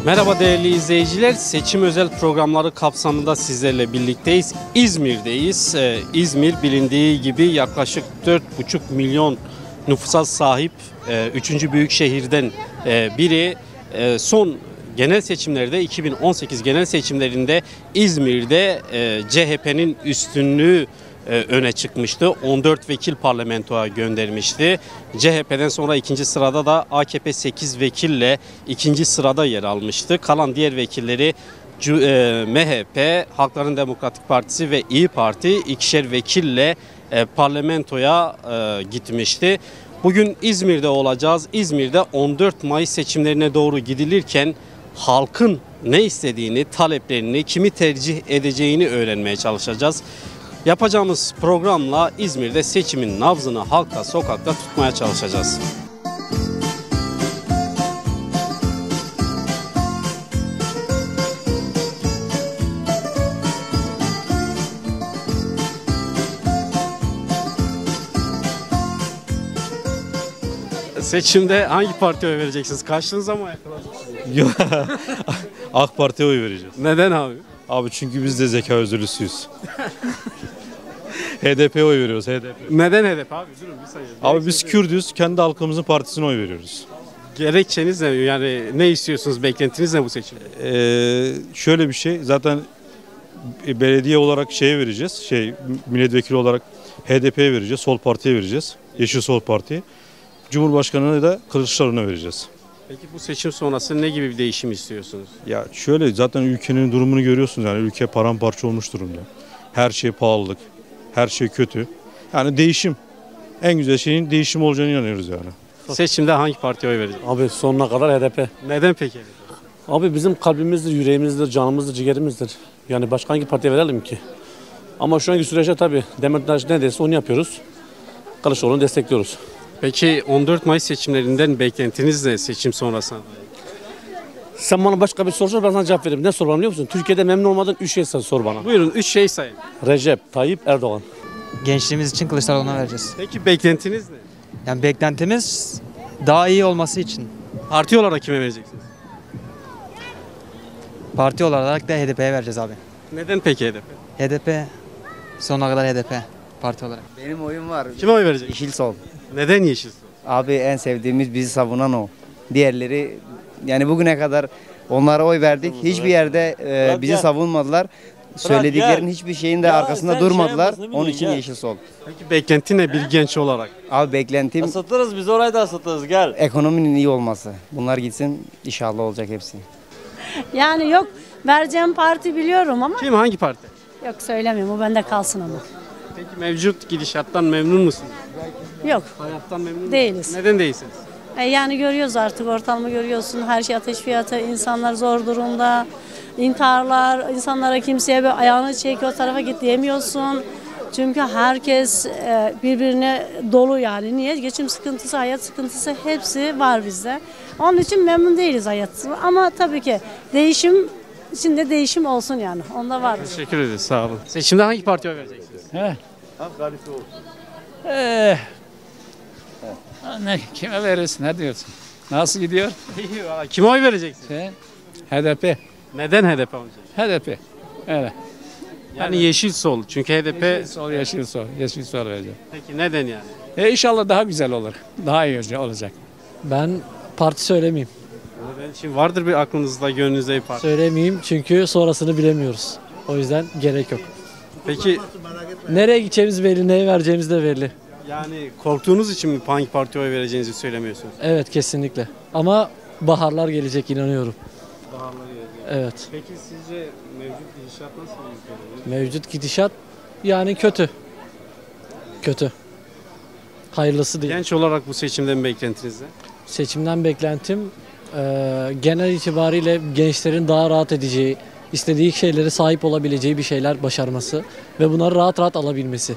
Merhaba değerli izleyiciler. Seçim özel programları kapsamında sizlerle birlikteyiz. İzmir'deyiz. İzmir bilindiği gibi yaklaşık 4,5 milyon nüfusa sahip 3. büyük şehirden biri. Son genel seçimlerde 2018 genel seçimlerinde İzmir'de CHP'nin üstünlüğü öne çıkmıştı. 14 vekil parlamentoya göndermişti. CHP'den sonra ikinci sırada da AKP 8 vekille ikinci sırada yer almıştı. Kalan diğer vekilleri MHP, Halkların Demokratik Partisi ve İYİ Parti ikişer vekille parlamentoya gitmişti. Bugün İzmir'de olacağız. İzmir'de 14 Mayıs seçimlerine doğru gidilirken halkın ne istediğini, taleplerini, kimi tercih edeceğini öğrenmeye çalışacağız. Yapacağımız programla İzmir'de seçimin nabzını halkta, sokakta tutmaya çalışacağız. Seçimde hangi partiye oy vereceksiniz? Kaçtınız ama yakaladınız. AK Parti'ye oy vereceğiz. Neden abi? Abi çünkü biz de zeka özürlüsüyüz. HDP'ye oy veriyoruz. HDP. Neden HDP abi? Durun bir saniye. Abi biz Kürdüz. Kendi halkımızın partisine oy veriyoruz. Gerekçeniz ne? Yani ne istiyorsunuz? Beklentiniz ne bu seçimde? Şöyle bir şey. Zaten belediye olarak şeye vereceğiz. Milletvekili olarak HDP'ye vereceğiz. Sol Parti'ye vereceğiz. Yeşil Sol Parti'ye. Cumhurbaşkanı'na da Kılıçdaroğlu'na vereceğiz. Peki bu seçim sonrası ne gibi bir değişim istiyorsunuz? Ya şöyle zaten ülkenin durumunu görüyorsunuz. Yani ülke paramparça olmuş durumda. Her şey pahalılık. Her şey kötü. Yani değişim. En güzel şeyin değişim olacağını inanıyoruz yani. Seçimde hangi partiye oy vereceksiniz? Abi sonuna kadar HDP. Neden peki? Abi bizim kalbimizdir, yüreğimizdir, canımızdır, ciğerimizdir. Yani başka hangi partiye verelim ki? Ama şu anki süreçte tabii Demirtaş ne derse onu yapıyoruz. Kılıçdaroğlu'nu destekliyoruz. Peki 14 Mayıs seçimlerinden beklentiniz ne seçim sonrasında? Sen bana başka bir soru sor, ben sana cevap vereyim. Ne sor bana biliyor musun? Türkiye'de memnun olmadığın 3 şey sor bana. Buyurun 3 şey sayın. Recep Tayyip Erdoğan. Gençliğimiz için Kılıçdaroğlu'na vereceğiz. Peki beklentiniz ne? Yani beklentimiz daha iyi olması için. Parti olarak kime vereceksiniz? Parti olarak da HDP'ye vereceğiz abi. Neden peki HDP? HDP sonuna kadar HDP parti olarak. Benim oyum var. Kime oy verecek? Yeşil Sol. Neden Yeşil Sol? Abi en sevdiğimiz bizi savunan o. Diğerleri yani bugüne kadar onlara oy verdik. Hiçbir yerde bizi savunmadılar. Söylediklerinin hiçbir şeyin de arkasında durmadılar. Onun için Yeşil Sol. Peki beklenti ne bir genç olarak? Abi beklentim Isıtırız biz orayı da ısıtırız gel. ekonominin iyi olması. Bunlar gitsin inşallah olacak hepsi. Yani yok vereceğim parti biliyorum ama Kim hangi parti? yok söylemiyorum o bende kalsın ama. Peki mevcut gidişattan memnun musunuz? Yok Hayattan memnun musunuz? Değiliz. Neden değilsiniz? Yani görüyoruz artık ortamı görüyorsun her şey ateş fiyatı insanlar zor durumda. İntiharlar insanlara kimseye bir ayağını çek o tarafa git diyemiyorsun. Çünkü herkes birbirine dolu yani. Niye? Geçim sıkıntısı, hayat sıkıntısı hepsi var bizde. Onun için memnun değiliz hayatı. Ama tabii ki değişim içinde değişim olsun yani. Onda var. Teşekkür ederiz sağ olun. Seçimde hangi partiye oy vereceksiniz? Ne, kime verirsin? Ne diyorsun? Nasıl gidiyor? İyi valla. Kime oy vereceksiniz? HDP. Neden HDP olacak? HDP. Öyle. Yani Yeşil Sol. Çünkü HDP... Yeşil sol. Yeşil sol vereceğim. Peki neden yani? İnşallah daha güzel olur. Daha iyi olacak. Ben parti söylemeyeyim. Neden? Şimdi vardır bir aklınızda, gönlünüzde bir parti. Söylemeyeyim çünkü sonrasını bilemiyoruz. O yüzden gerek yok. Peki Nereye gideceğimiz belli, neye vereceğimiz de belli. yani korktuğunuz için mi hangi partiye oy vereceğinizi söylemiyorsunuz? Evet kesinlikle. Ama baharlar gelecek inanıyorum. Evet. Peki sizce mevcut gidişat nasıl izleniyor? Mevcut gidişat yani kötü. Kötü. Hayırlısı değil. Genç olarak bu seçimden beklentiniz ne? Seçimden beklentim genel itibariyle gençlerin daha rahat edeceği, istediği şeylere sahip olabileceği bir şeyler başarması ve bunları rahat rahat alabilmesi.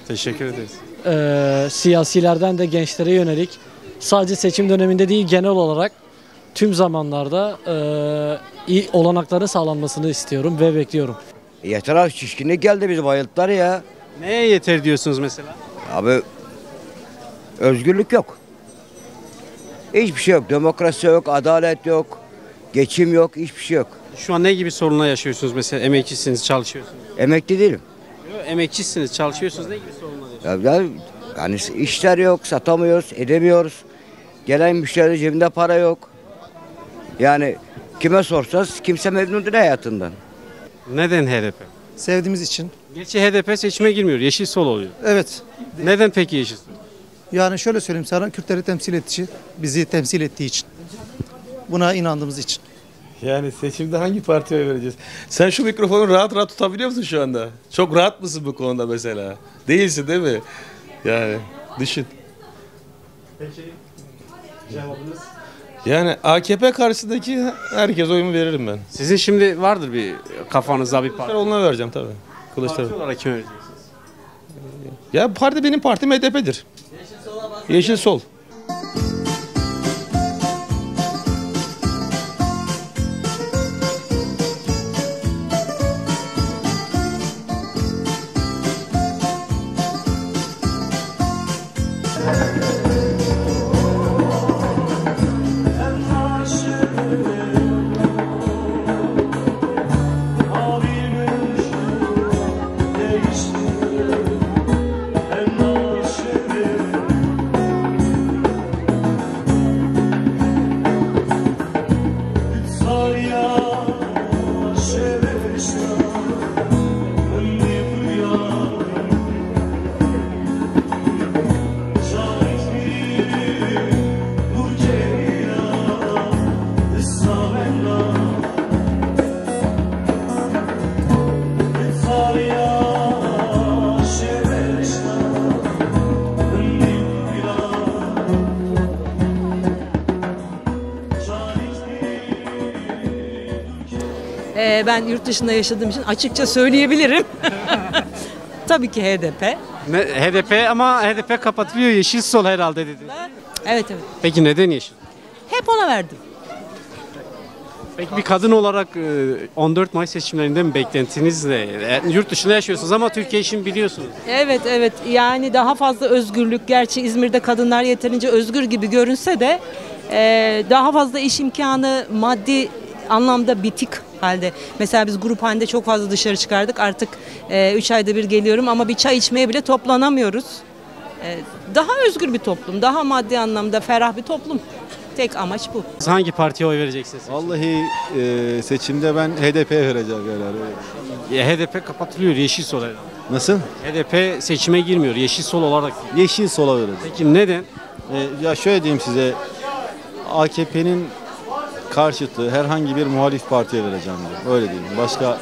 Teşekkür ederiz. Siyasilerden de gençlere yönelik sadece seçim döneminde değil genel olarak tüm zamanlarda iyi olanakların sağlanmasını istiyorum ve bekliyorum. Yeter abi şişkinlik geldi bizi bayılttılar ya. Neye yeter diyorsunuz mesela? Abi özgürlük yok. Hiçbir şey yok. Demokrasi yok, adalet yok. Geçim yok, hiçbir şey yok. Şu an ne gibi sorunlar yaşıyorsunuz mesela emekçisiniz, çalışıyorsunuz? Emekli değilim. Yok, emekçisiniz, çalışıyorsunuz. Ne gibi sorunlar yaşıyorsunuz? Yani işler yok, satamıyoruz, edemiyoruz. Gelen müşteri cebinde para yok. Yani kime sorsanız kimse memnun değil hayatından. Neden HDP? Sevdiğimiz için. Gerçi HDP seçime girmiyor, Yeşil Sol oluyor. Evet. Neden peki Yeşil Sol? Yani şöyle söyleyeyim sana, Kürtleri temsil ettiği, bizi temsil ettiği için. Buna inandığımız için. Yani seçimde hangi partiye vereceğiz? Sen şu mikrofonu rahat rahat tutabiliyor musun şu anda? Çok rahat mısın bu konuda mesela? Değilsin değil mi? Yani düşün. Peki cevabınız? Yani AKP karşısındaki herkes oyumu veririm ben. Sizin şimdi vardır bir kafanızda bir parti. Kılıçdaroğlu'na vereceğim tabii. Parti Kılıçdaroğlu. olarak kim vereceksiniz? Ya parti benim partim HDP'dir. Yeşil Sol. Ben yurt dışında yaşadığım için açıkça söyleyebilirim. Tabii ki HDP. HDP ama HDP kapatılıyor, Yeşil Sol herhalde dediniz. Evet. Peki neden Yeşil? Hep ona verdim. Peki bir kadın olarak 14 Mayıs seçimlerinde mi beklentiniz ne? Yurt dışında yaşıyorsunuz ama Türkiye için biliyorsunuz. Evet. Yani daha fazla özgürlük. Gerçi İzmir'de kadınlar yeterince özgür gibi görünse de daha fazla iş imkanı maddi anlamda bitik halde. Mesela biz grup halinde çok fazla dışarı çıkardık. Artık 3 ayda bir geliyorum ama bir çay içmeye bile toplanamıyoruz. Daha özgür bir toplum, daha maddi anlamda ferah bir toplum. Tek amaç bu. Hangi partiye oy vereceksiniz? Vallahi seçimde ben HDP'ye vereceğim herhalde. HDP kapatılıyor, Yeşil Sol herhalde. Nasıl? HDP seçime girmiyor, Yeşil Sol olarak. Yeşil Sol'a vereceğim. Peki neden? Ya şöyle diyeyim size, AKP'nin karşıtı herhangi bir muhalif partiye vereceğim diyor. Öyle diyeyim. Başka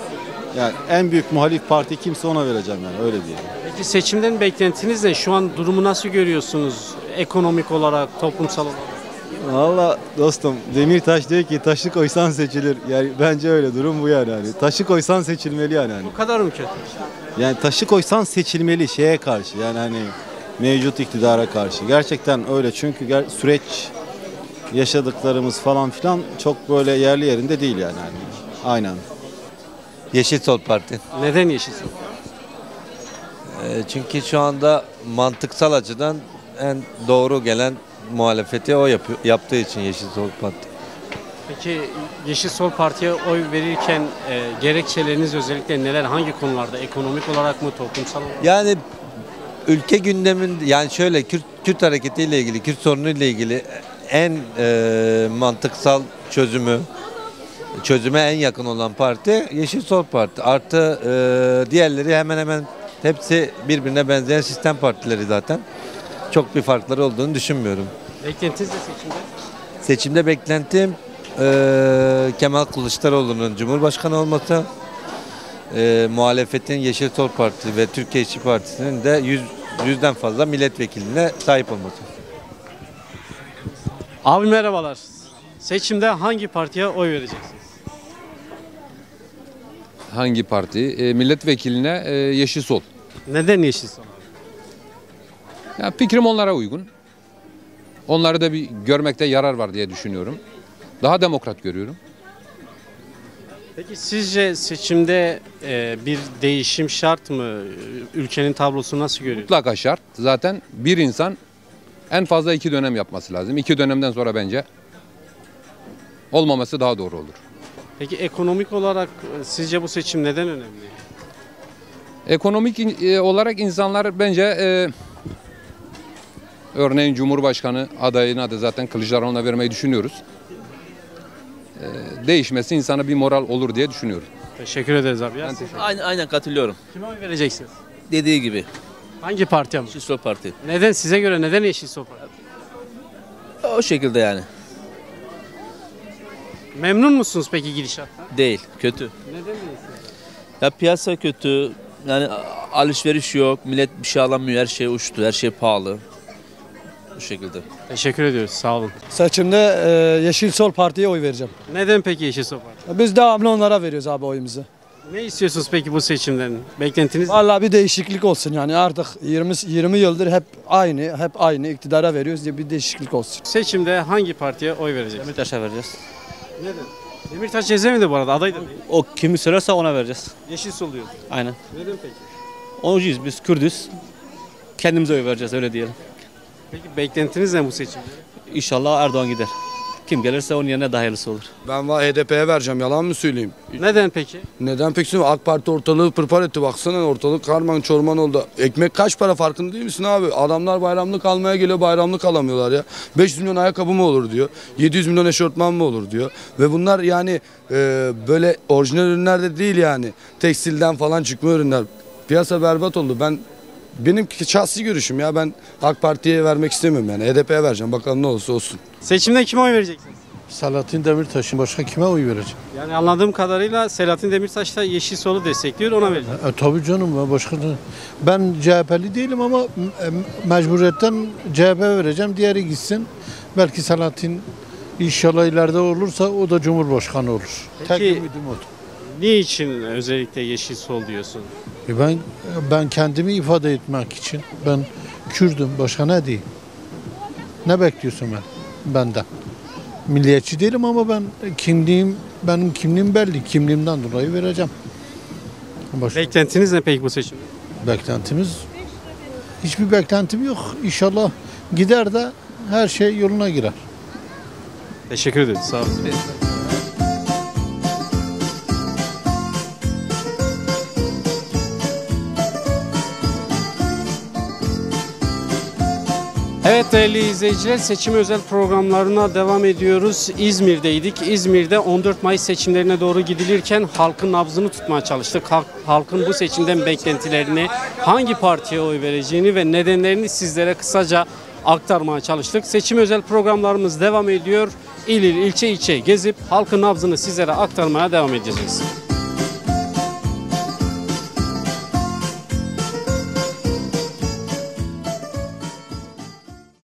yani en büyük muhalif parti kimse ona vereceğim yani öyle diyeyim. Peki seçimden beklentiniz ne? Şu an durumu nasıl görüyorsunuz? Ekonomik olarak, toplumsal olarak? Valla dostum Demirtaş diyor ki taşı koysan seçilir. Yani bence öyle durum bu yani. Taşı koysan seçilmeli yani. Bu kadar mı kötü? Yani taşı koysan seçilmeli şeye karşı yani hani mevcut iktidara karşı. Gerçekten öyle çünkü süreç yaşadıklarımız falan filan çok böyle yerli yerinde değil yani. Aynen. Yeşil Sol Parti. Neden Yeşil Sol? Çünkü şu anda mantıksal açıdan en doğru gelen muhalefeti o yaptığı için Yeşil Sol Parti. Peki Yeşil Sol Parti'ye oy verirken gerekçeleriniz özellikle neler? Hangi konularda? Ekonomik olarak mı, toplumsal olarak mı? Yani ülke gündeminde yani şöyle Kürt hareketiyle ilgili, Kürt sorunuyla ilgili en mantıksal çözüme en yakın olan parti Yeşil Sol Parti. Artı diğerleri hemen hemen hepsi birbirine benzeyen sistem partileri zaten. Çok bir farkları olduğunu düşünmüyorum. Beklentiniz de seçimde? Seçimde beklentim Kemal Kılıçdaroğlu'nun Cumhurbaşkanı olması, muhalefetin Yeşil Sol Parti ve Türkiye İşçi Partisi'nin de 100'den fazla milletvekiline sahip olması. Abi merhabalar. Seçimde hangi partiye oy vereceksiniz? Hangi parti? Milletvekiline Yeşil Sol. Neden Yeşil Sol? Ya fikrim onlara uygun. Onları da bir görmekte yarar var diye düşünüyorum. Daha demokrat görüyorum. Peki sizce seçimde bir değişim şart mı? Ülkenin tablosu nasıl görüyorsunuz? Mutlaka şart. Zaten bir insan en fazla 2 dönem yapması lazım. 2 dönemden sonra bence Olmaması daha doğru olur. Peki ekonomik olarak sizce bu seçim neden önemli? Ekonomik olarak insanlar bence örneğin Cumhurbaşkanı adayına da zaten Kılıçdaroğlu'na vermeyi düşünüyoruz. Değişmesi insana bir moral olur diye düşünüyorum. Teşekkür ederiz abi. Ya. Aynen katılıyorum. Kime oy vereceksiniz? Dediği gibi. Hangi parti ama? Yeşil Sol Parti. Neden size göre neden Yeşil Sol Parti? O şekilde yani. Memnun musunuz peki gidişattan? Değil. Kötü. Neden değilsiniz? Ya piyasa kötü. Yani alışveriş yok. Millet bir şey alamıyor. Her şey uçtu. Her şey pahalı. Bu şekilde. Teşekkür ediyoruz. Sağ olun. Seçimde Yeşil Sol Parti'ye oy vereceğim. Neden peki Yeşil Sol Parti? Biz devamlı onlara veriyoruz abi oyumuzu. Ne istiyorsunuz peki bu seçimden? Beklentiniz? Vallahi bir değişiklik olsun yani artık 20 yıldır hep aynı iktidara veriyoruz diye bir değişiklik olsun. Seçimde hangi partiye oy vereceksiniz? Demirtaş'a vereceğiz. Neden? Demirtaş cezaevinde bu arada, aday da değil. O kimi söylerse ona vereceğiz. Yeşil Sol diyor. Aynen. Neden peki? Oncuyuz biz, Kürdüz. Kendimize oy vereceğiz, öyle diyelim. Peki beklentiniz ne bu seçimde? İnşallah Erdoğan gider. Kim gelirse onun yerine daha hayırlısı olur. Ben HDP'ye vereceğim, yalan mı söyleyeyim? Neden peki? Neden peki? AK Parti ortalığı pırpar etti, baksana ortalık karman çorman oldu. Ekmek kaç para farkında değil misin abi? Adamlar bayramlık almaya geliyor, bayramlık alamıyorlar ya. 500 milyon ayakkabı mı olur diyor, 700 milyon eşortman mı olur diyor. Ve bunlar yani böyle orijinal ürünler de değil yani. Tekstilden falan çıkma ürünler. Piyasa berbat oldu. Benim şahsi görüşüm ya, ben AK Parti'ye vermek istemiyorum yani. HDP'ye vereceğim, bakalım ne olursa olsun. Seçimde kime oy vereceksiniz? Selahattin Demirtaş'ın başka kime oy vereceğim? Yani anladığım kadarıyla Selahattin Demirtaş da Yeşil Sol'u destekliyor, ona vereceğim. Tabii canım, ben CHP'li değilim ama mecburiyetten CHP vereceğim, diğeri gitsin. Belki Selahattin inşallah ileride olursa o da Cumhurbaşkanı olur. Peki, tek ümidim odur. Niçin özellikle Yeşil Sol diyorsun? Ben kendimi ifade etmek için, ben Kürdüm, başka ne diyeyim? Ne bekliyorsun benden? Milliyetçi değilim ama benim kimliğim belli. Kimliğimden dolayı vereceğim. Beklentiniz ne peki bu seçimde? Hiçbir beklentim yok. İnşallah gider de her şey yoluna girer. Teşekkür ederim. Sağ olun. Evet değerli izleyiciler, seçim özel programlarına devam ediyoruz. İzmir'deydik. İzmir'de 14 Mayıs seçimlerine doğru gidilirken halkın nabzını tutmaya çalıştık. Halkın bu seçimden beklentilerini, hangi partiye oy vereceğini ve nedenlerini sizlere kısaca aktarmaya çalıştık. Seçim özel programlarımız devam ediyor. İl il, ilçe ilçe gezip halkın nabzını sizlere aktarmaya devam edeceğiz.